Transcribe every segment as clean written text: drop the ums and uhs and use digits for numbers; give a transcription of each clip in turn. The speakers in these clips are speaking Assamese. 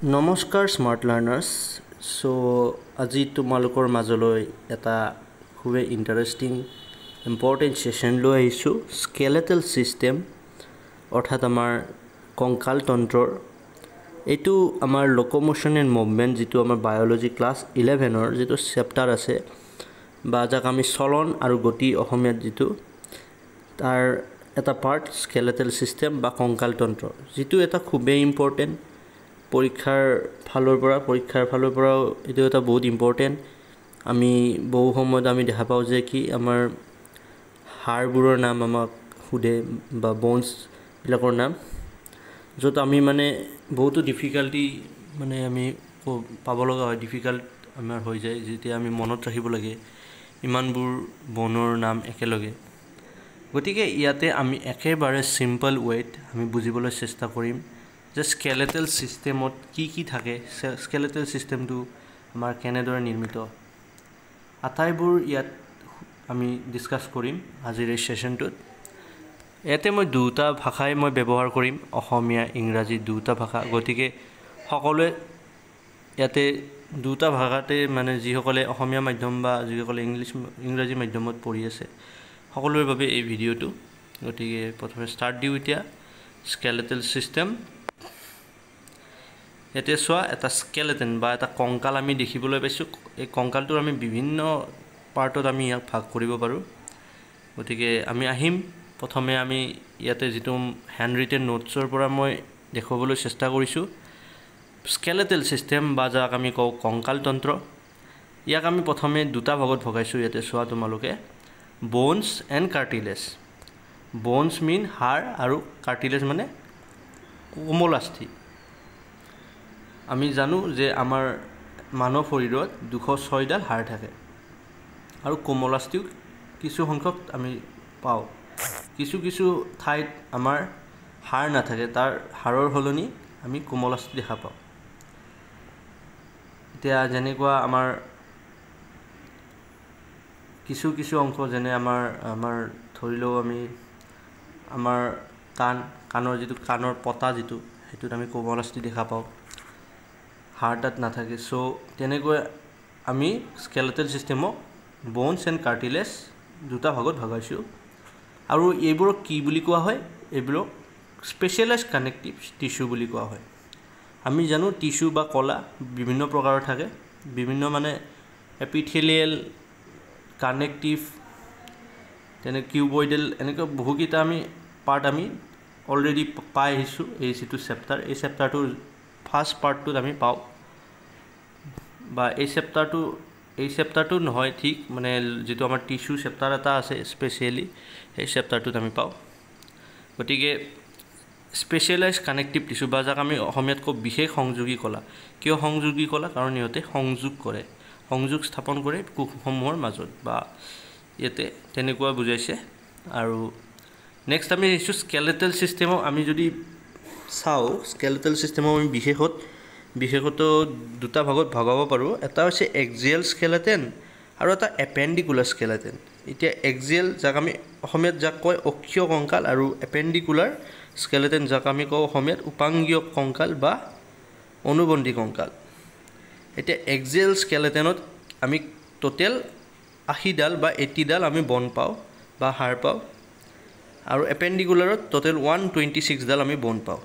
নমস্কাৰ স্মাৰ্ট লাৰ্নাৰ্ছ আজি তোমালোকৰ মাজলৈ এটা খুবেই ইণ্টাৰেষ্টিং ইম্পৰ্টেণ্ট ছেশ্যন লৈ আহিছোঁ স্কেলেটেল ছিষ্টেম অৰ্থাৎ আমাৰ কংকাল তন্ত্ৰৰ এইটো আমাৰ লোক'মোশ্যন এণ্ড মুভমেণ্ট যিটো আমাৰ বায়'লজি ক্লাছ 11ৰ যিটো চেপ্টাৰ আছে বা যাক আমি চলন আৰু গতি অসমীয়াত যিটো তাৰ এটা পাৰ্ট স্কেলেটেল ছিষ্টেম বা কংকাল তন্ত্ৰ যিটো এটা খুবেই ইম্পৰ্টেণ্ট পৰীক্ষাৰ ফালৰ পৰাও এইটো এটা বহুত ইম্পৰ্টেণ্ট আমি বহু সময়ত আমি দেখা পাওঁ যে কি আমাৰ হাড়বোৰৰ নাম আমাক সুধে বা বনছবিলাকৰ নাম য'ত আমি মানে বহুতো ডিফিকাল্টি মানে আমি পাব লগা হয় ডিফিকাল্ট আমাৰ হৈ যায় যেতিয়া আমি মনত ৰাখিব লাগে ইমানবোৰ বনৰ নাম একেলগে গতিকে ইয়াতে আমি একেবাৰে সিম্পল ৱেত আমি বুজিবলৈ চেষ্টা কৰিম যে স্কেলেটেল ছিষ্টেমত কি থাকে স্কেলেটেল ছিষ্টেমটো আমাৰ কেনেদৰে নিৰ্মিত আটাইবোৰ ইয়াত আমি ডিছকাছ কৰিম আজিৰ এই ছেশ্যনটোত ইয়াতে মই দুটা ভাষাই মই ব্যৱহাৰ কৰিম অসমীয়া ইংৰাজী দুটা ভাষা গতিকে সকলোৱে ইয়াতে দুটা ভাষাতে মানে যিসকলে অসমীয়া মাধ্যম বা যিসকলে ইংৰাজী মাধ্যমত পঢ়ি আছে সকলোৰে বাবে এই ভিডিঅ'টো গতিকে প্ৰথমে ষ্টাৰ্ট দিওঁ এতিয়া স্কেলেটেল ছিষ্টেম ইয়াতে চোৱা এটা স্কেলেটন বা এটা কংকাল আমি দেখিবলৈ পাইছোঁ এই কংকালটোৰ আমি বিভিন্ন পাৰ্টত আমি ইয়াক ভাগ কৰিব পাৰোঁ গতিকে আমি আহিম প্ৰথমে আমি ইয়াতে যিটো হেণ্ড ৰিটেন নোটছৰ পৰা মই দেখুৱাবলৈ চেষ্টা কৰিছোঁ স্কেলেটেল ছিষ্টেম বা যাক আমি কওঁ কংকাল তন্ত্ৰ ইয়াক আমি প্ৰথমে দুটা ভাগত ভগাইছোঁ ইয়াতে চোৱা তোমালোকে বনছ এণ্ড কাৰ্টিলেজ বনছ মিন হাড় আৰু কাৰ্টিলেজ মানে কোমল আস্থি আমি জানো যে আমাৰ মানৱ শৰীৰত 206ডাল হাড় থাকে আৰু কোমল আস্থিও কিছু সংখ্যক আমি পাওঁ কিছু ঠাইত আমাৰ হাড় নাথাকে তাৰ হাড়ৰ সলনি আমি কোমল আস্থি দেখা পাওঁ এতিয়া যেনেকুৱা আমাৰ কিছু অংশ যেনে আমাৰ ধৰি লওঁ আমি আমাৰ কাণৰ যিটো কাণৰ পতা যিটো সেইটোত আমি কোমল আস্থি দেখা পাওঁ হাড় তাত নাথাকে তেনেকৈ আমি স্কেলেটেল ছিষ্টেমক বনছ এণ্ড কাৰ্টিলেজ দুটা ভাগত ভগাইছোঁ আৰু এইবোৰক কি বুলি কোৱা হয় এইবোৰক স্পেচিয়েলাইজ কানেক্টিভ টিস্যু বুলি কোৱা হয় আমি জানো টিস্যু বা কলা বিভিন্ন প্ৰকাৰৰ থাকে বিভিন্ন মানে এপিথেলিয়েল কানেক্টিভ তেনে কিউবইডেল এনেকৈ বহুকেইটা আমি পাৰ্ট আমি অলৰেডি পাই আহিছোঁ এই যিটো চেপ্টাৰ এই চেপ্টাৰটোৰ ফাৰ্ষ্ট পাৰ্টটোত আমি পাওঁ বা এই চেপ্টাৰটো নহয় ঠিক মানে যিটো আমাৰ টিস্যু চেপ্টাৰ এটা আছে স্পেচিয়েলি সেই চেপ্টাৰটোত আমি পাওঁ গতিকে স্পেচিয়েলাইজ কানেক্টিভ টিস্যু বা যাক আমি অসমীয়াত কওঁ বিশেষ সংযোগী কলা কিয় সংযোগী কলা কাৰণ ইহঁতে সংযোগ স্থাপন কৰে কোষসমূহৰ মাজত বা ইয়াতে তেনেকুৱা বুজাইছে আৰু নেক্সট আমি আহিছোঁ স্কেলেটেল ছিষ্টেমক আমি যদি চাওঁ স্কেলেটেল ছিষ্টেমক আমি বিশেষত দুটা ভাগত ভগাব পাৰোঁ এটা হৈছে এক্সিয়েল স্কেলেটেন আৰু এটা এপেণ্ডিকুলাৰ স্কেলেটেন এতিয়া এক্সিয়েল যাক আমি অসমীয়াত যাক কয় অক্ষীয় কংকাল আৰু এপেণ্ডিকুলাৰ স্কেলেটেন যাক আমি কওঁ অসমীয়াত উপাংগীয় কংকাল বা অনুবন্ধী কংকাল এতিয়া এক্সিয়েল স্কেলেটেনত আমি টোটেল 80ডাল বা 80ডাল আমি বন পাওঁ বা হাড় পাওঁ আৰু এপেণ্ডিকুলাৰত টোটেল 126ডাল আমি বন পাওঁ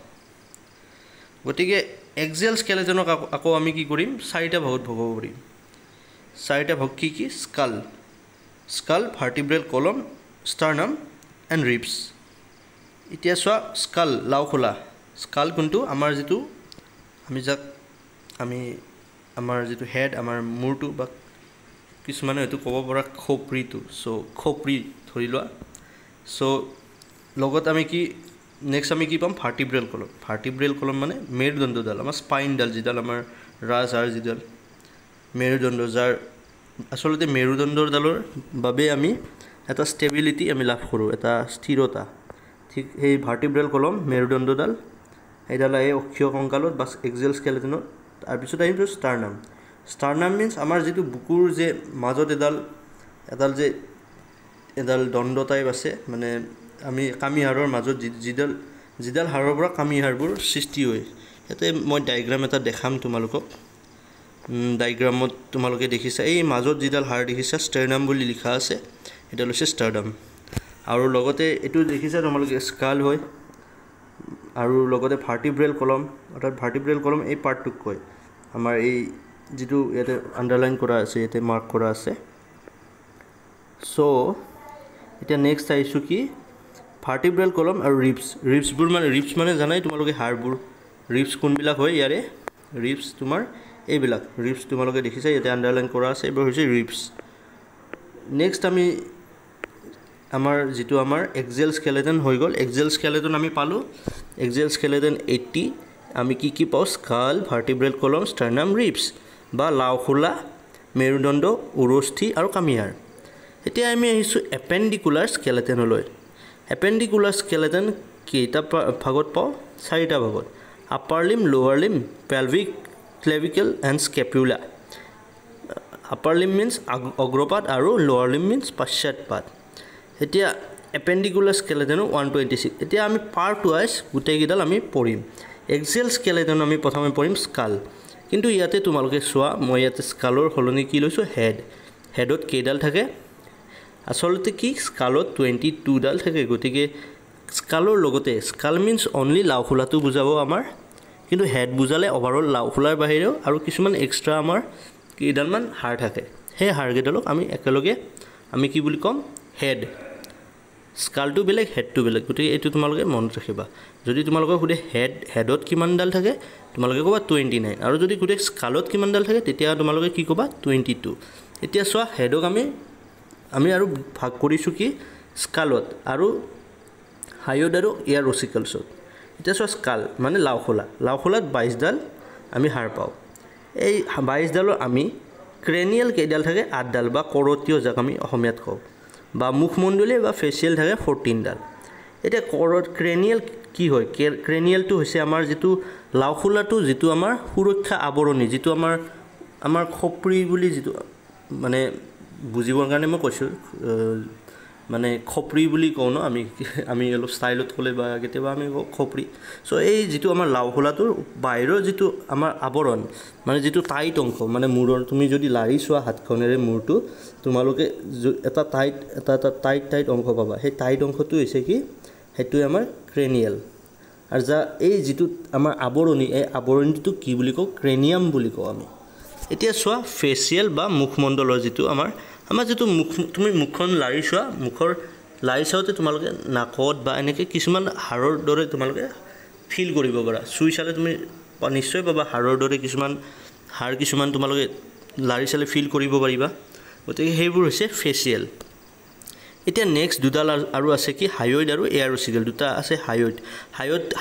গতিকে এক্সিয়েল স্কেলেটনক আকৌ আমি কি কৰিম চাৰিটা ভাগত ভগাব পাৰিম চাৰিটা ভাগ কি স্কাল ভাৰ্টিব্ৰেল কলম ষ্টাৰ্নাম এণ্ড ৰিবছ এতিয়া চোৱা স্কাল লাওখোলা স্কাল কোনটো আমাৰ যিটো আমাৰ যিটো হেড আমাৰ মূৰটো বা কিছুমানে হয়তো ক'ব পৰা খপৰিটো খপৰি ধৰি লোৱা লগত আমি কি নেক্সট আমি কি পাম ভাৰ্টিব্ৰেল কলম মানে মেৰুদণ্ডডাল আমাৰ স্পাইনডাল যিডাল আমাৰ ৰাজহাড় যিডাল মেৰুদণ্ড যাৰ আচলতে মেৰুদণ্ডডালৰ বাবে আমি এটা ষ্টেবিলিটি আমি লাভ কৰোঁ এটা স্থিৰতা ঠিক সেই ভাৰ্টিব্ৰেল কলম মেৰুদণ্ডডাল সেইডাল এই অক্ষীয় কংকালত বা এক্সিয়েল স্কেলেটনত তাৰপিছত আহিব ষ্টাৰ্নাম মিনছ আমাৰ যিটো বুকুৰ যে মাজত এডাল দণ্ড টাইপ আছে মানে আমি কামি হাড়ৰ মাজত যিডাল হাড়ৰ পৰা কামি হাড়বোৰ সৃষ্টি হয় ইয়াতে মই ডায়াগ্ৰাম এটা দেখাম তোমালোকক ডায়াগ্ৰামত তোমালোকে দেখিছা এই মাজত যিডাল হাড় দেখিছা ষ্টাৰ্নাম বুলি লিখা আছে এটা হৈছে ষ্টাৰ্নাম আৰু লগতে এটো দেখিছা তোমালোকে স্কাল হয় আৰু লগতে ভাৰ্টিব্ৰেল কলম অৰ্থাৎ ভাৰ্টিব্ৰেল কলম এই পাৰ্টটোক কয় আমাৰ এই যেটো ইয়াতে আন্ডাৰলাইন কৰা আছে ইয়াতে মাৰ্ক কৰা আছে সো এটা নেক্সট আইছো কি ভাৰ্টিব্ৰেল কলম আৰু ৰিবছবোৰ মানে ৰিবছ মানে জানাই তোমালোকে হাড়বোৰ ৰিবছ কোনবিলাক হয় ইয়াৰে ৰিবছ তোমাৰ এইবিলাক ৰিবছ তোমালোকে দেখিছা ইয়াতে আন্ডাৰলাইন কৰা আছে এইবোৰ হৈছে ৰিবছ নেক্সট আমি আমাৰ যেটো আমাৰ এক্সিয়েল স্কেলেটন হৈ গল এক্সিয়েল স্কেলেটন আমি পালো এক্সিয়েল স্কেলেটন 80 আমি কি পাও স্কাল ভাৰ্টিব্ৰেল কলম ষ্টাৰ্নাম ৰিবছ বা লাওখোলা মেৰুদণ্ড উৰস্থি আৰু কামিয়াৰ এতিয়া আমি আহিছো এপেন্ডিকুলাৰ স্কেলেটনলৈ এপেন্ডিকুলাৰ স্কেলেটন কেইটা ভাগত পাও চাৰিটা ভাগত upper limb lower limb pelvic clavicle and scapula upper limb means অগ্ৰপাদ আৰু লোৱাৰ লিম মিন্স পশ্চাৎপাদ এতিয়া এপেন্ডিকুলাৰ স্কেলেটন 126 এতিয়া আমি পাৰ্ট ওয়াইজ গুটেই গিডাল আমি পঢ়িম এক্সিয়েল স্কেলেটন আমি প্ৰথমে পঢ়িম স্কাল কিন্তু ইয়াতে তোমালোকে চোৱা মই ইয়াতে স্কালৰ হলনি কি লৈছো হেডত কেইডাল থাকে আসলতে কি স্কালত 22 ডাল থাকে গতিকে স্কালৰ লগতে স্কাল মিন্স অনলি লাওখোলাটো বুজাব আমাৰ কিন্তু হেড বুজালে ওভাৰঅল লাওখোলাৰ বাহিৰেও আৰু কিছুমান এক্সট্ৰা আমাৰ কেইডাল মান হাড় থাকে সেই হাড় কেইডালক আমি একেলগে আমি কি বুলি কম হেড স্কালটো বেলেগ হেডটো বেলেগ গতিকে এটো তোমালোকে মনত ৰাখিবা যদি তোমালোকে খুদে হেডত কিমান ডাল থাকে তোমালোকে কবা 29 আৰু যদি খুদে স্কালত কিমান ডাল থাকে তেতিয়া তোমালোকে কি কবা 22 এতিয়া চোৱা হেডক আমি আৰু ভাগ কৰিছো কি স্কালত আৰু হাইড আৰু ইয়াৰ অসিকেলছত এটা চোৱা স্কাল মানে লাওখোলাত 22 ডাল আমি হাড় পাও এই 22 ডালৰ আমি ক্ৰেনিয়াল কেইডাল থাকে 8 ডাল বা কৰতীয় যাক আমি অসমীয়াত কও বা মুখমণ্ডলীয় বা ফেচিয়েল থাকে 14 ডাল এটা ক্ৰেনিয়াল কি হয় ক্ৰেনিয়ালটো হৈছে আমাৰ যেটো লাওখোলাটো যেটো আমাৰ সুৰক্ষা আবৰণী যেটো আমাৰ খপৰি বুলি যেটো মানে বুজিবৰ কাৰণে মই কৈছো মানে খপৰি বুলি কও ন আমি অলপ ষ্টাইলত কলে বা কেতিয়াবা আমি খপৰি সো এই যেটো আমাৰ লাওখোলাটোৰ বাহিৰৰ যেটো আমাৰ আবৰণ মানে যেটো টাইট অংশ মানে মূৰৰ তুমি যদি লাৰি চোৱা হাতখনেৰে মূৰটো তোমালোকে এটা টাইট অংশ পাবা সেই টাইট অংশটো হৈছে কি হেতু আমাৰ ক্ৰেনিয়াল আৰু যা এই যেটো আমাৰ আবৰণী এই আবৰণীটো কি বুলি কও ক্ৰেনিয়াম বুলি কও আমি এতিয়া চোৱা ফেচিয়েল বা মুখমণ্ডলৰ যেটো আমাৰ যেটো মুখ তুমি মুখখন লাৰি চোৱা মুখৰ লাৰি চাওতে তোমালোকে নাকত বা এনেকে কিছুমান হাড়ৰ দৰে তোমালোকে ফিল কৰিব পাৰা সুই চালে তুমি নিশ্চয় পাবা হাড়ৰ দৰে কিছুমান হাড় কিছুমান তোমালোকে লাৰি চালে ফিল কৰিব পাৰিবা গতিকে সেইবোৰ হৈছে ফেচিয়েল এতিয়া নেক্সট দুডাল আৰু আছে কি হাইড আৰু এয়াৰ অসিকেল দুটা আছে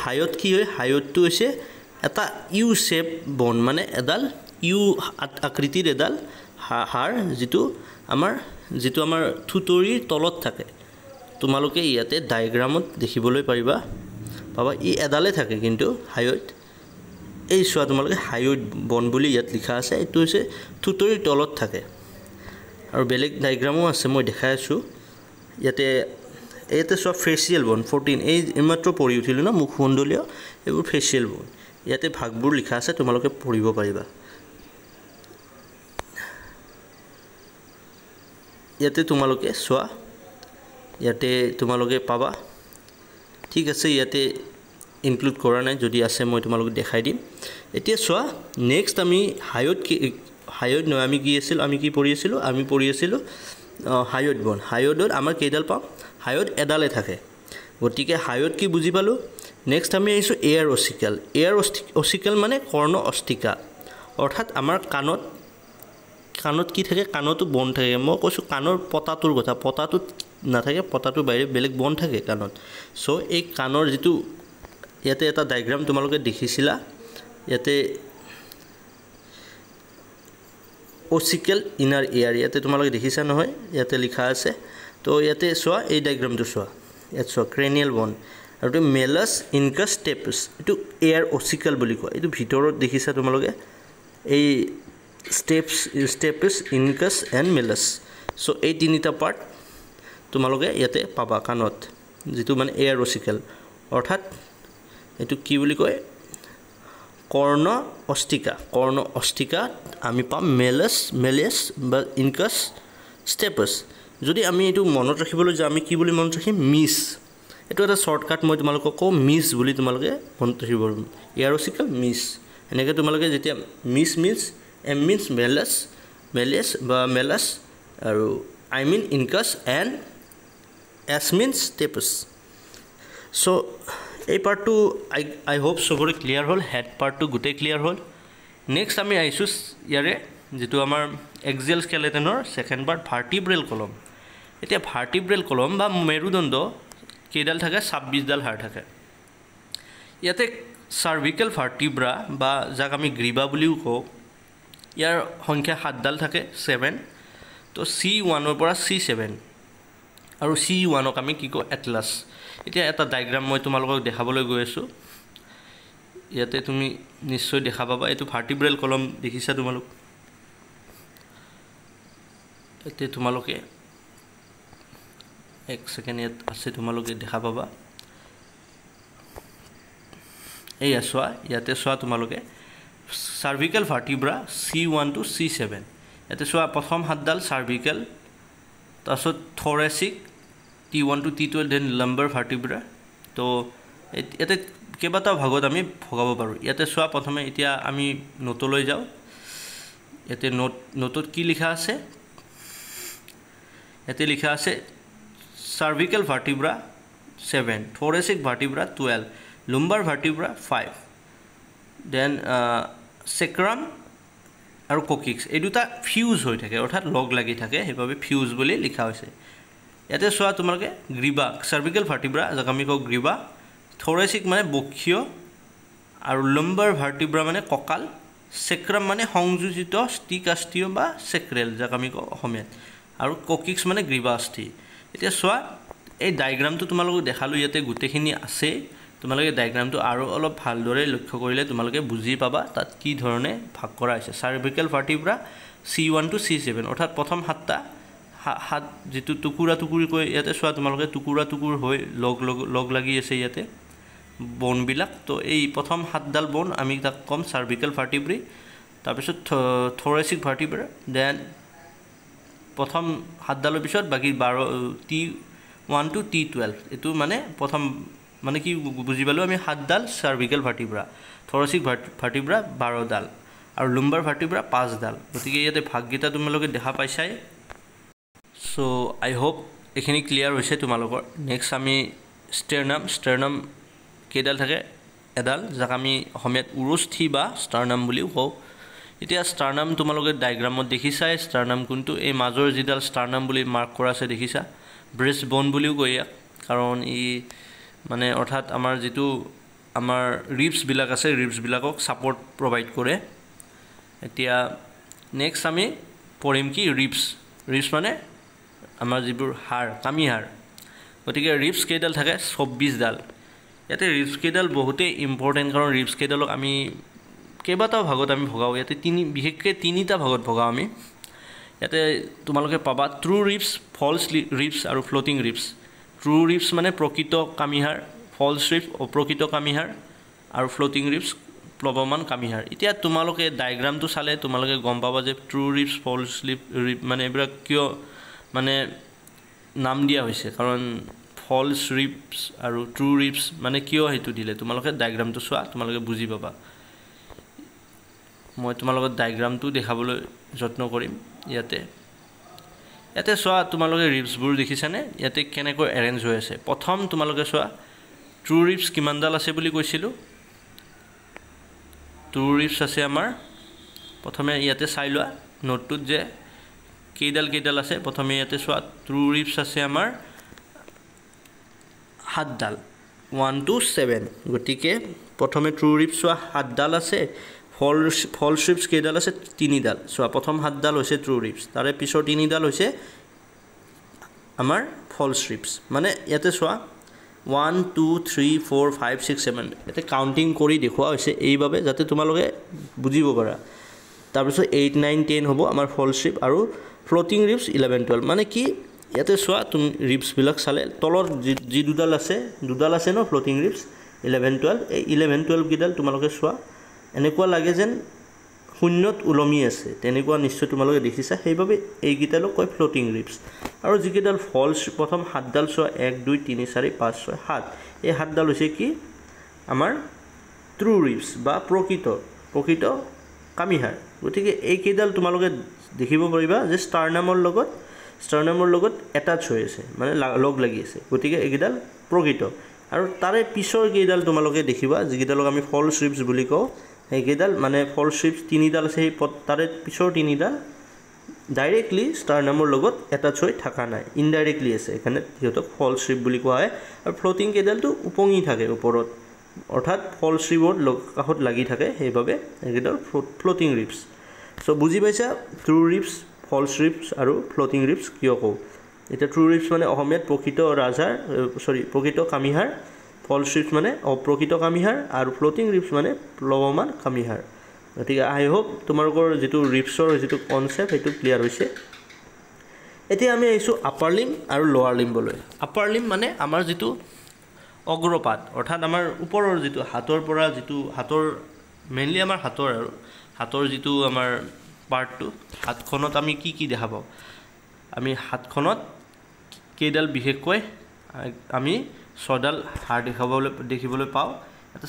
হাইড কি হয় হাইডটো হৈছে এটা ইউ শেপ বন মানে এডাল ইউ আকৃতিৰ এডাল হাড় যেটো আমাৰ থুতৰিৰ তলত থাকে তোমালোকে ইয়াতে ডায়াগ্ৰামত দেখিবলৈ পাবা ই এডালে থাকে কিন্তু হাইড এই চোৱা তোমালোকে হাইড বন বুলি ইয়াত লিখা আছে এটো হৈছে থুতৰিৰ তলত থাকে আৰু বেলেগ ডায়াগ্ৰামো আছে মই দেখাই আছো ইয়াতে চোৱা ফেচিয়েল বন 14 এই মাত্ৰ পঢ়ি উঠিলো না মুখমণ্ডলীয় এইবোৰ ফেচিয়েল বন ইয়াতে ভাগবোৰ লিখা আছে তোমালোকে পঢ়িব পাৰিবা ইয়াতে তোমালোকে চোৱা ইয়াতে তোমালোকে পাবা ঠিক আছে ইয়াতে ইনক্লুড কৰা নাই যদি আছে মই তোমালোকক দেখাই দিম এতিয়া চোৱা নেক্সট আমি হাইড নয় আমি কি পঢ়ি আছিলো হাইড বন হাইডত আমাৰ কেইডাল পাম হাইড এডালে থাকে গতিকে হাইড কি বুজি পালো নেক্সট আমি আহিছো এয়াৰ অসিকেল মানে কৰ্ণ অষ্টিকা অৰ্থাৎ আমাৰ কাণত কি থাকে কাণতো বন থাকে মই কৈছো কাণৰ পতাটোৰ কথা পতাটোত নাথাকে পতাটোৰ বাহিৰে বেলেগ বন থাকে কাণত সো এই কাণৰ যেটো ইয়াতে এটা ডায়াগ্ৰাম তোমালোকে দেখিছিলা ইয়াতে অসিকেল ইনাৰ এয়াৰ ইয়াতে তোমালোকে দেখিছা নহয় ইয়াতে লিখা আছে তো ইয়াতে চোৱা এই ডায়াগ্ৰামটো চোৱা ইয়াত চোৱা ক্ৰেনিয়াল বন আৰু তো মেলাস ইনকাস স্টেপস এটো এয়াৰ অসিকেল বুলি কয় এটো ভিতৰত দেখিছা তোমালোকে এই steps incus and malleus so এই তিনিটা পাৰ্ট তোমালোকে ইয়াতে পাবা কাণত যেটো মানে এয়াৰ অসিকেল অৰ্থাৎ এটো কি বুলি কয় কৰ্ণ অষ্টিকা আমি পাম মেলেছ বা ইনকাছ ষ্টেপাছ যদি আমি এইটো মনত ৰাখিবলৈ যে আমি কি বুলি মনত ৰাখিম মিছ এইটো এটা শ্বৰ্টকাট মই তোমালোকক কওঁ মিছ বুলি তোমালোকে মনত ৰাখিব পাৰিম এয়াৰচিকেল মিছ এনেকৈ তোমালোকে যেতিয়া মিছ এম মিন্স মেলেছ বা মেলাছ আৰু আই মিন ইনকাছ এণ্ড এছ মিন্স ষ্টেপাছ চ' এই পাৰ্টটো আই হোপ চবৰে ক্লিয়াৰ হ'ল হেড পাৰ্টটো গোটেই ক্লিয়াৰ হ'ল নেক্সট আমি আহিছোঁ ইয়াৰে যেটো আমাৰ এক্সিয়েল স্কেলেটনৰ সেকেন্ড পাৰ্ট ভাৰ্টিব্ৰেল কলম এতিয়া ভাৰ্টিব্ৰেল কলম বা মেৰুদণ্ড কেইডাল থাকে 26 ডাল হাড় থাকে ইয়াতে সাৰ্ভিকেল ভাৰ্টিব্ৰা বা যাক আমি গ্ৰীবা বুলিও কওঁ ইয়াৰ সংখ্যা 7 ডাল থাকে 7 তো C1 ৰ পৰা C7 আৰু C1 ক আমি কি কওঁ এটলাস এতিয়া এটা ডায়াগ্ৰাম মই তোমালোকক দেখাবলৈ গৈ আছো ইয়াতে তুমি নিশ্চয় দেখা পাবা এটো ভাৰ্টিব্ৰেল কলম দেখিছা তোমালোক এতে তোমালোকে এক সেকেন্ড ইয়াত আছে তোমালোকে দেখা পাবা এই আসোৱা ইয়াতে সোৱা তোমালোকে সাৰ্ভিকেল ভাৰ্টিব্ৰা C1 to C7 ইয়াতে সোৱা প্ৰথম হাতডাল সাৰ্ভিকেল তাৰছত thoracic T1 to T12 then lumbar vertebra তো ইয়াতে কেবাটা ভাগত আমি ভগাব পাৰো ইয়াতে সোৱা প্ৰথমে এতিয়া আমি নোটলৈ যাও ইয়াতে নোটত কি লিখা আছে ইয়াতে লিখা আছে cervical vertebra 7 thoracic vertebra 12 lumbar vertebra 5 then sacrum আৰু coccyx এই দুটা ফিউজ হৈ থাকে অৰ্থাৎ লগ লাগি থাকে হেভাবে ফিউজ বুলি লিখা হৈছে ইয়াতে সোৱা তোমালোকে গ্ৰীবা cervical vertebra যাক আমি কওঁ গ্ৰীবা thoracic মানে বক্ষীয় আৰু lumbar vertebra মানে কঁকাল sacrum মানে সংযোজিত ষ্টিকাষ্টীয় বা sacral যাক আমি কওঁ অসমীয়াত আৰু coccyx মানে গ্ৰীবাস্থি এতিয়া সোৱা এই ডায়াগ্ৰামটো তোমালোকক দেখালো ইয়াতে গুটেখিনি আছে তোমালোকে ডায়াগ্ৰামটো আৰু অলপ ভালদৰে লক্ষ্য কৰিলে তোমালোকে বুজি পাবা তাত কি ধৰণে ভাগ কৰা হৈছে সাৰ্ভিকেল ভাৰ্টিব্ৰা C1 to C7 অৰ্থাৎ প্ৰথম হাতটা হাত যেটো টুকুৰা টুকুৰি কৈ ইয়াতে সোৱা তোমালোকে টুকুৰা টুকুৰ হৈ লগ লাগি আছে ইয়াতে বন বিলাক তো এই প্ৰথম হাতডাল বন আমি তাক কম সাৰ্ভিকেল ভাৰ্টিব্ৰি তাৰ পিছত থোৰেসিক ভাৰ্টিব্ৰা দেন প্ৰথম হাতডালৰ পিছত বাকি 12 T1 to T12 এটো মানে প্ৰথম মানে কি বুজি পালো আমি হাতডাল সাৰ্ভিকেল ভাৰ্টিব্ৰা থোৰাসিক ভাৰ্টিব্ৰা 12 ডাল আৰু লুম্বাৰ ভাৰ্টিব্ৰা 5 ডাল গতিকে ইয়াতে ভাগগিতা তোমালোকে দেখা পাইছাই সো আই হোপ এখিনি ক্লিয়াৰ হৈছে তোমালোকৰ নেক্সট আমি ষ্টাৰ্নাম কেডাল থাকে এডাল যাক আমি অসমীয়াত উৰস্থি বা ষ্টাৰ্নাম বুলিও কওঁ এতিয়া ষ্টাৰ্নাম তোমালোকে ডায়াগ্ৰামত দেখিছাই ষ্টাৰ্নাম কোনটো এই মাজৰ জিডাল ষ্টাৰ্নাম বুলি মাৰ্ক কৰা আছে দেখিছা ব্ৰেষ্ট বোন বুলিও কয় কাৰণ ই মানে অৰ্থাৎ আমাৰ যেটো আমাৰ ৰিবস বিলাক আছে ৰিবস বিলাকক সাপোৰ্ট প্ৰভাইড কৰে এতিয়া নেক্সট আমি পঢ়িম কি ৰিবস মানে আমাৰ যিবোৰ হাড় কামি হাড় গতিকে ৰিবস কেডাল থাকে 26 ডাল ইয়াতে ৰিবস কেডাল বহুতে ইম্পৰ্টেন্ট কাৰণ ৰিবস কেডালক আমি কেবাটাও ভাগত আমি ভগাও ইয়াতে বিশেষকৈ তিনিটা ভাগত ভগাও আমি ইয়াতে তোমালোকে পাবা ট্ৰু ৰিবস ফলছ ৰিবস আৰু ফ্লোটিং ৰিবস ট্ৰু ৰিবস মানে প্ৰকৃত কামিহাড় ফলছ ৰিবস অপ্ৰকৃত কামিহাড় আৰু ফ্লোটিং ৰিবস প্লৱমান কামিহাড় এতিয়া তোমালোকে ডায়াগ্ৰামটো চালে তোমালোকে গম পাবা যে ট্ৰু ৰিবস ফলছ ৰিবস মানে এবিলাক কিয় মানে নাম দিয়া হৈছে কাৰণ ফলছ ৰিবস আৰু ট্ৰু ৰিবস মানে কিয় হেতু দিলে তোমালোকে ডায়াগ্ৰামটো চোৱা তোমালোকে বুজি পাবা মই তোমালোকক ডায়াগ্ৰামটো দেখাবলৈ যত্ন কৰিম ইয়াতে সোৱা তোমালোকে ৰিবসবোৰ দেখিছানে ইয়াতে কেনেকৈ এৰেঞ্জ হৈ আছে প্ৰথম তোমালোকে সোৱা ট্ৰু ৰিবস কিমান ডাল আছে বুলি কৈছিলো ট্ৰু ৰিবস আছে আমাৰ প্ৰথমে ইয়াতে চাই লোৱা নোটটোত যে কেইডাল আছে প্ৰথমে ইয়াতে সোৱা ট্ৰু ৰিবস আছে আমাৰ 7 ডাল 1 to 7 গতিকে প্ৰথমে ট্ৰু ৰিবস সোৱা 7 ডাল আছে ফলছ ৰিবস কেইডাল আছে 3 ডাল সোৱা প্ৰথম 7 ডাল হৈছে ট্ৰু ৰিবস তাৰে পিছৰ 3 ডাল হৈছে আমাৰ ফলছ ৰিবস মানে ইয়াতে সোৱা 1 2 3 4 5 6 7 এতে কাউন্টিং কৰি দেখুৱা হৈছে এইভাবে যাতে তোমালোকে বুজিব পাৰা তাৰ পিছত 8 9 10 হ'ব আমাৰ ফলছ ৰিবস আৰু ফ্লোটিং ৰিবস 11 12 মানে কি ইয়াতে সোৱা তুমি ৰিবস বিলাক চালে তলৰ যি দুডাল আছে ন ফ্লোটিং ৰিবস 11 12 এই 11 12 গিডাল তোমালোকে সোৱা এনেকুৱা লাগে যেন শূন্যত ওলমি আছে, তেনেকুৱা নিশ্চয় তোমালোকে দেখিছা। সেইবাবে এইকেইডালক কয় ফ্লোটিং ৰিবছ। আৰু যিকেইডাল ফলছ, প্ৰথম 7ডাল চোৱা, 1 2 3 4 5 6 7, এই 7ডাল হৈছে কি আমাৰ ট্ৰু ৰিবছ বা প্ৰকৃত কামিহাড়। গতিকে এইকেইডাল তোমালোকে দেখিব পাৰিবা যে ষ্টাৰনামৰ লগত এটাচ হৈ আছে, মানে লগ লাগি আছে। গতিকে এইকেইডাল প্ৰকৃত। আৰু তাৰে পিছৰ কেইডাল তোমালোকে দেখিবা যিকেইডালক আমি ফলছ ৰিবছ বুলি কওঁ, সেইকেইডাল মানে ফলছ ৰিবছ 3ডাল আছে, সেই তাৰে পিছৰ 3ডাল ডাইৰেক্টলি ষ্টাৰনামৰ লগত এটাচ হৈ থকা নাই, ইনডাইৰেক্টলি আছে, সেইকাৰণে সিহঁতক ফলছ ৰিব বুলি কোৱা হয়। আৰু ফ্লোটিং কেইডালটো উপঙি থাকে ওপৰত, অৰ্থাৎ ফলছ ৰিবৰ কাষত লাগি থাকে, সেইবাবে এইকেইডাল ফ্লোটিং ৰিবছ। চ' বুজি পাইছা ট্ৰু ৰিবছ, ফলছ ৰিবছ আৰু ফ্লোটিং ৰিবছ কিয় কওঁ। এতিয়া ট্ৰু ৰিবছ মানে অসমীয়াত প্ৰকৃত কামিহাড়, ফলছ ৰিবছ মানে অপ্ৰকৃত কামিহাড়, আৰু ফ্লোটিং ৰিবছ মানে প্লৱমান কামিহাড়। গতিকে আই হোপ তোমালোকৰ যিটো ৰিবছৰ যিটো কনচেপ্ট সেইটো ক্লিয়াৰ হৈছে। এতিয়া আমি আহিছোঁ আপাৰ লিম্ব আৰু লোৱাৰ লিম্বলৈ। আপাৰ লিম্ব মানে আমাৰ যিটো অগ্ৰপাত, অৰ্থাৎ আমাৰ ওপৰৰ যিটো হাতৰ পৰা যিটো মেইনলি আমাৰ হাতৰ যিটো আমাৰ পাৰ্টটো, হাতখনত আমি কি দেখা পাওঁ। আমি হাতখনত কেইডাল বিশেষকৈ আমি 6ডাল হাড় দেখিবলৈ পাওঁ। এটা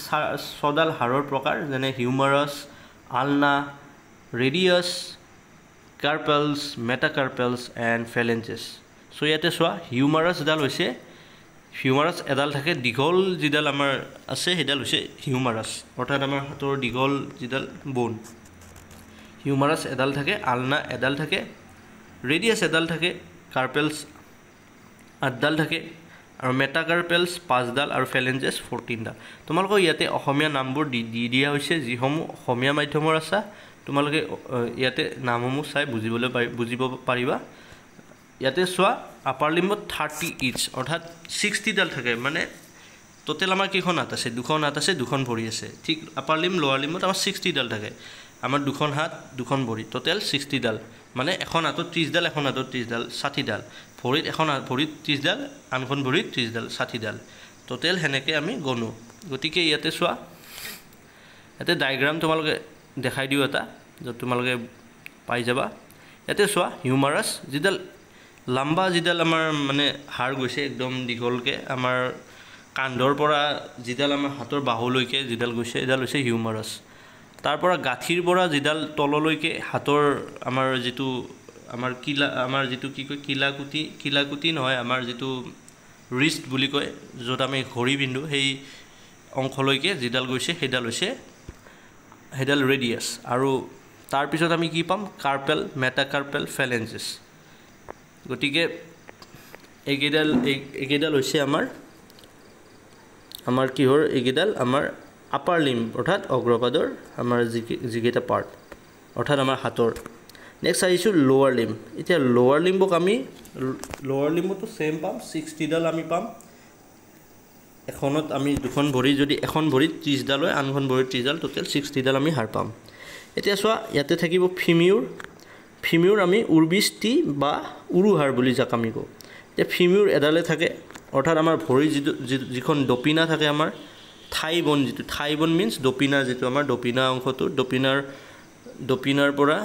6ডাল হাড়ৰ প্ৰকাৰ, যেনে হিউমাৰাছ, আলনা, ৰেডিয়াছ, কাৰ্পেলছ, মেটাকাৰ্পেলছ এণ্ড ফেলেঞ্জেছ। চ' ইয়াতে চোৱা, হিউমাৰাছ এডাল থাকে, দীঘল যিডাল আমাৰ আছে সেইডাল হৈছে হিউমাৰাছ, অৰ্থাৎ আমাৰ হাতৰ দীঘল যিডাল বোন। হিউমাৰাছ এডাল থাকে, আলনা এডাল থাকে, ৰেডিয়াছ এডাল থাকে, কাৰ্পেলছ 8ডাল থাকে, আৰু মেটাকাৰ্পেলছ 5ডাল, আৰু ফেলেঞ্জেছ 14ডাল। তোমালোকক ইয়াতে অসমীয়া নামবোৰ দি দিয়া হৈছে, যিসমূহ অসমীয়া মাধ্যমৰ আছা তোমালোকে ইয়াতে নামসমূহ চাই বুজিব পাৰিবা। ইয়াতে চোৱা, আপাৰ লিম্বত 30 ইচ, অৰ্থাৎ 60ডাল থাকে, মানে টোটেল আমাৰ কেইখন হাত আছে, 2খন হাত আছে, 2খন ভৰি আছে। ঠিক আপাৰ লিম্ব লোৱাৰ লিম্বত আমাৰ 60ডাল থাকে, আমাৰ 2খন হাত 2খন ভৰি, টোটেল 60ডাল, মানে এখন হাতত 30ডাল, এখন হাতত 30ডাল, 60ডাল, ভৰিত এখন ভৰিত 30ডাল, আনখন ভৰিত 30ডাল, 60ডাল, টোটেল সেনেকৈ আমি গণোঁ। গতিকে ইয়াতে চোৱা, ইয়াতে ডায়েগ্ৰাম তোমালোকে দেখাই দিওঁ এটা, য'ত তোমালোকে পাই যাবা। ইয়াতে চোৱা, হিউমাৰাছ যিডাল আমাৰ মানে হাড় গৈছে একদম দীঘলকৈ, আমাৰ কান্ধৰ পৰা যিডাল আমাৰ হাতৰ বাহুলৈকে যিডাল গৈছে, এডাল হৈছে হিউমাৰাছ। তাৰ পৰা গাঁঠিৰ পৰা যিডাল তললৈকে হাতৰ আমাৰ যিটো কিলাকুটি নহয়, আমাৰ যিটো ৰিষ্ট বুলি কয়, য'ত আমি ঘড়ী পিন্ধোঁ, সেই অংশলৈকে যিডাল গৈছে সেইডাল ৰেডিয়াছ। আৰু তাৰপিছত আমি কি পাম, কাৰ্পেল, মেটাকাৰ্পেল, ফেলেঞ্জেছ। গতিকে এইকেইডাল হৈছে আমাৰ কিহৰ, এইকেইডাল আমাৰ আপাৰ লিম্ব, অৰ্থাৎ অগ্ৰপাদৰ আমাৰ যিকেইটা পাৰ্ট, অৰ্থাৎ আমাৰ হাতৰ। নেক্সট আহিছোঁ লোৱাৰ লিম্ব। এতিয়া লোৱাৰ লিম্বতো ছেইম পাম, 60ডাল আমি পাম। এখনত আমি 2খন ভৰি, যদি এখন ভৰিত 30ডাল হয়, আনখন ভৰিত 30ডাল, টোটেল 60ডাল আমি হাড় পাম। এতিয়া চোৱা, ইয়াতে থাকিব ফিমিউৰ আমি উৰ্বিষ্টি বা উৰুহাড় বুলি যাক আমি কওঁ। এতিয়া ফিমিউৰ এডালে থাকে, অৰ্থাৎ আমাৰ ভৰিৰ যিখন ডপিনা থাকে, আমাৰ থাই বন মিনছ ডপিনা, যিটো আমাৰ ডপিনা অংশটো, ডপিনাৰ পৰা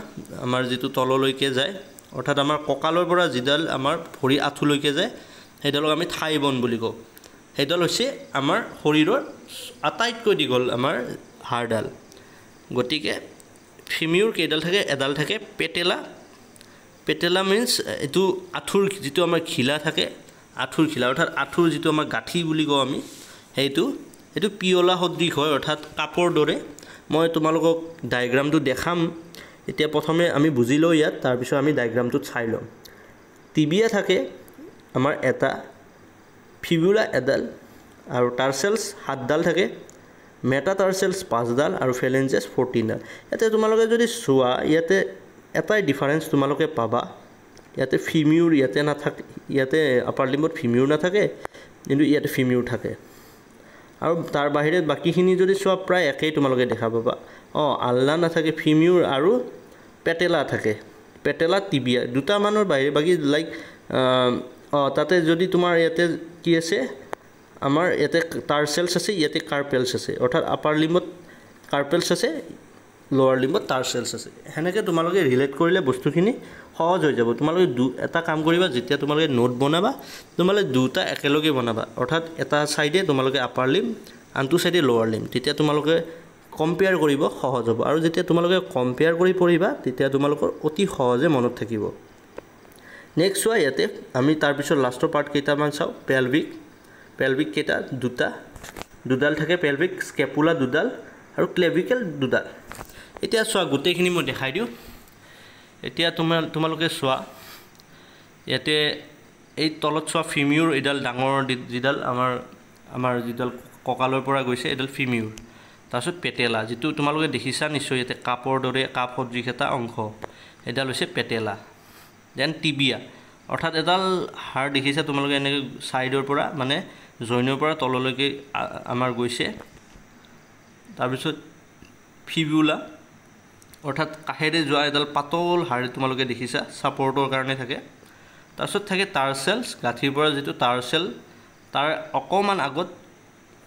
আমাৰ যিটো তললৈকে যায়, অৰ্থাৎ আমাৰ কঁকালৰ পৰা যিডাল আমাৰ ভৰি আঁঠুলৈকে যায়, সেইডালক আমি থাই বন বুলি কওঁ। সেইডাল হৈছে আমাৰ শৰীৰৰ আটাইতকৈ দীঘল আমাৰ হাড়ডাল। গতিকে ফিমিউৰ কেইডাল থাকে, এডাল থাকে পেটেলা মিনছ এইটো আঁঠুৰ যিটো আমাৰ ঘিলা থাকে, আঁঠুৰ ঘিলা, অৰ্থাৎ আঁঠুৰ যিটো আমাৰ গাঁঠি বুলি কওঁ আমি, সেইটো পিয়লা সদৃশ হয়, অৰ্থাৎ কাপৰ দৰে। মই তোমালোকক ডায়েগ্ৰামটো দেখাম। এতিয়া প্ৰথমে আমি বুজি লওঁ ইয়াত, তাৰপিছত আমি ডায়েগ্ৰামটোত চাই ল'ম। টিবিয়া থাকে আমাৰ এটা, ফিবুলা এডাল, আৰু টাৰ্চেলছ 7ডাল থাকে, মেটাটাৰ্চেলছ 5ডাল, আৰু ফেলেঞ্জেছ 14ডাল। ইয়াতে তোমালোকে যদি চোৱা, ইয়াতে এটাই ডিফাৰেঞ্চ তোমালোকে পাবা, ইয়াতে ফিমিউৰ ইয়াতে নাথাকে, ইয়াতে আপাৰ লিম্বত ফিমিউৰ নাথাকে, কিন্তু ইয়াতে ফিমিউৰ থাকে। আৰু তাৰ বাহিৰে বাকীখিনি যদি চোৱা, প্ৰায় একেই তোমালোকে দেখা পাবা। আলনা নাথাকে, ফিমিউৰ আৰু পেটেলা থাকে, পেটেলা টিবিয়া দুটামানৰ বাহিৰে বাকী লাইক তাতে যদি তোমাৰ ইয়াতে কি আছে, আমাৰ ইয়াতে টাৰ্চেলছ আছে, ইয়াতে কাৰ্পেলছ আছে, অৰ্থাৎ আপাৰ লিম্বত কাৰ্পেলছ আছে লোৱাৰ লিম্বত টাৰ্চেলছ আছে হেনেকৈ তোমালোকে ৰিলেট কৰিলে বস্তুখিনি সহজ হৈ যাব তোমালোকে এটা কাম কৰিবা যেতিয়া তোমালোকে নোট বনাবা তোমালোকে দুটা একেলগে বনাবা অৰ্থাৎ এটা সাইডে তোমালোকে আপাৰ লিম্ব আনটো সাইডে লোৱাৰ লিম্ব তেতিয়া তোমালোকে কম্পেয়াৰ কৰিব সহজ হ'ব আৰু যেতিয়া তোমালোকে কম্পেয়াৰ কৰি পঢ়িবা তেতিয়া তোমালোকৰ অতি সহজে মনত থাকিব নেক্সট হয় ইয়াতে আমি তাৰ পিছত লাষ্টৰ পাৰ্ট কেইটামান চাও পেলভিক কেইটা দুডাল থাকে পেলভিক স্কেপুলা দুডাল আৰু ক্লেভিকেল দুডাল এতিয়া চোৱা গোটেইখিনি মই দেখাই দিও এতিয়া তোমালোকে চোৱা ইয়াতে এই তলত চোৱা ফিমিউৰ এডাল ডাঙৰ যিডাল আমাৰ যিডাল ককালৰ পৰা গৈছে এডাল ফিমিউৰ তাৰপিছত পেটেলা যেটো তোমালোকে দেখিছা নিশ্চয় ইয়াতে কাপৰ দৰে কাপ সদৃশ এটা অংশ এডাল হৈছে পেটেলা দেন টিবিয়া অৰ্থাৎ এডাল হাড় দেখিছা তোমালোকে এনে সাইডৰ পৰা মানে জইনৰ পৰা তললৈকে আমাৰ গৈছে তাৰপিছত ফিবুলা অৰ্থাৎ কাহেৰে যোৱা এডাল পাতল হাড় তোমালোকে দেখিছা সাপোৰ্টৰ কাৰণে থাকে তাৰপিছত থাকে টাৰ্চেলছ গাঁঠিৰ পৰা যেটো টাৰ্চেল তাৰ অকমান আগত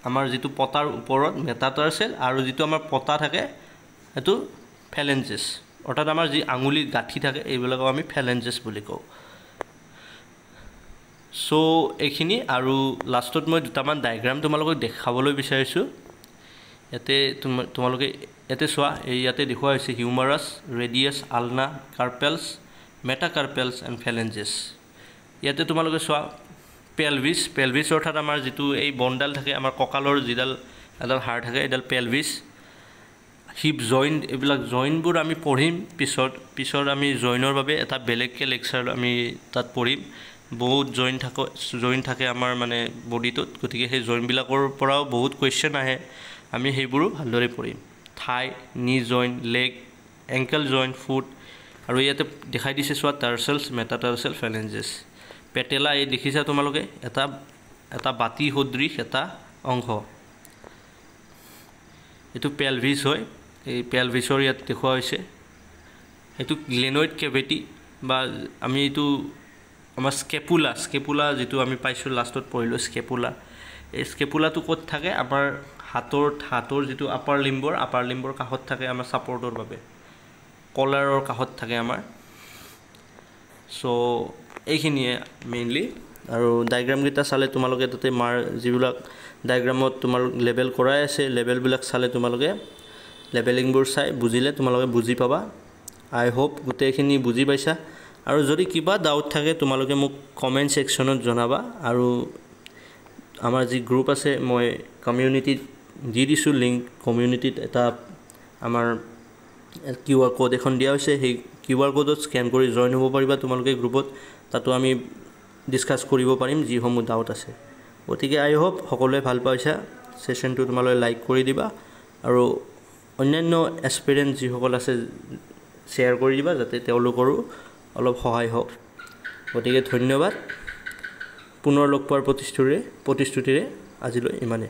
আমাৰ যেটো পতাৰ ওপৰত মেটাটাৰ্সেল আৰু যেটো আমাৰ পতা থাকে এটো ফেলেঞ্জেছ অৰ্থাৎ আমাৰ যি আঙুলি গাঁঠি থাকে এইবিলাকক আমি ফেলেঞ্জেছ বুলি কওঁ সো এখিনি আৰু লাষ্টত মই দুটামান ডায়াগ্ৰাম তোমালোকক দেখাবলৈ বিচাৰিছো এতে তোমালোকে এতে চোৱা এই ইয়াতে দেখুৱা হৈছে হিউমাৰাছ ৰেডিয়াছ আলনা কাৰ্পেলছ মেটাকাৰ্পেলছ এণ্ড ফেলেঞ্জেছ ইয়াতে তোমালোকে চোৱা পেলভিছ অৰ্থাৎ আমাৰ যেটো এই বনডাল থাকে আমাৰ ককালৰ যিডাল এডাল হাড় থাকে এডাল পেলভিছ হিপ জইন্ট এবিলাক জইন্টবোৰ আমি পঢ়িম পিছত আমি জইনৰ বাবে এটা বেলেগকে লেকচাৰ আমি তাত পঢ়িম বহুত জইন্ট থাকে আমাৰ মানে বডিটোত গতিকে সেই জইন্ট বিলাকৰ পৰাও বহুত কোৱেশ্চন আহে আমি সেইবোৰো ভালদৰে পঢ়িম থাই নি joint leg ankle joint foot আৰু ইয়াতে দেখাই দিছে চোৱা টাৰ্চেলছ মেটাটাৰ্সেল ফেলেঞ্জেছ পেটেলা এই দেখিছা তোমালোকে এটা বাতি সদৃশ এটা অংশ এটো পেলভিছ হয় এই পেলভিছৰ ইয়াত দেখুৱা হৈছে এটো গ্লেনয়েড কেভিটি বা আমি এটো আমাৰ স্কেপুলা যেটো আমি পাইছো লাষ্টত পঢ়িলো স্কেপুলা এই স্কেপুলাটো ক'ত থাকে আমাৰ হাতৰ যেটো আপাৰ লিম্বৰ কাষত থাকে আমাৰ সাপোৰ্টৰ বাবে কলাৰৰ কাষত থাকে আমাৰ সো এইখিনিয়ে মেইনলি আৰু ডায়াগ্ৰাম কেইটা চালে তোমালোকে তাতে যিবিলাক ডায়াগ্ৰামত তোমালোক লেবেল কৰাই আছে লেবেল বিলাক চালে তোমালোকে লেবেলিংবোৰ চাই বুজিলে তোমালোকে বুজি পাবা আই হোপ গোটেইখিনি বুজি পাইছা আৰু যদি কিবা ডাউট থাকে তোমালোকে মোক কমেন্ট সেকশনত জনাবা আৰু আমাৰ যি গ্ৰুপ আছে মই কমিউনিটিত দি দিছো লিংক কমিউনিটিত এটা আমাৰ কিউআৰ কোড এখন দিয়া হৈছে সেই কিউআৰ কোডত স্ক্যান কৰি জয়েন হ'ব পাৰিবা তোমালোকে গ্ৰুপত তাতো আমি ডিসকাস কৰিব পাৰিম যি সমূহ ডাউট আছে গতিকে আই হোপ সকলোৱে ভাল পাইছা সেশনটো তোমালোকে লাইক কৰি দিবা আৰু অন্যান্য এক্সপেৰিয়েন্স যি সকল আছে শেয়াৰ কৰি দিবা যাতে তেওঁলোকৰো অলপ সহায় হওক গতিকে ধন্যবাদ পুনৰ লগ পোৱাৰ প্ৰতিশ্ৰুতিৰে আজিলৈ ইমানে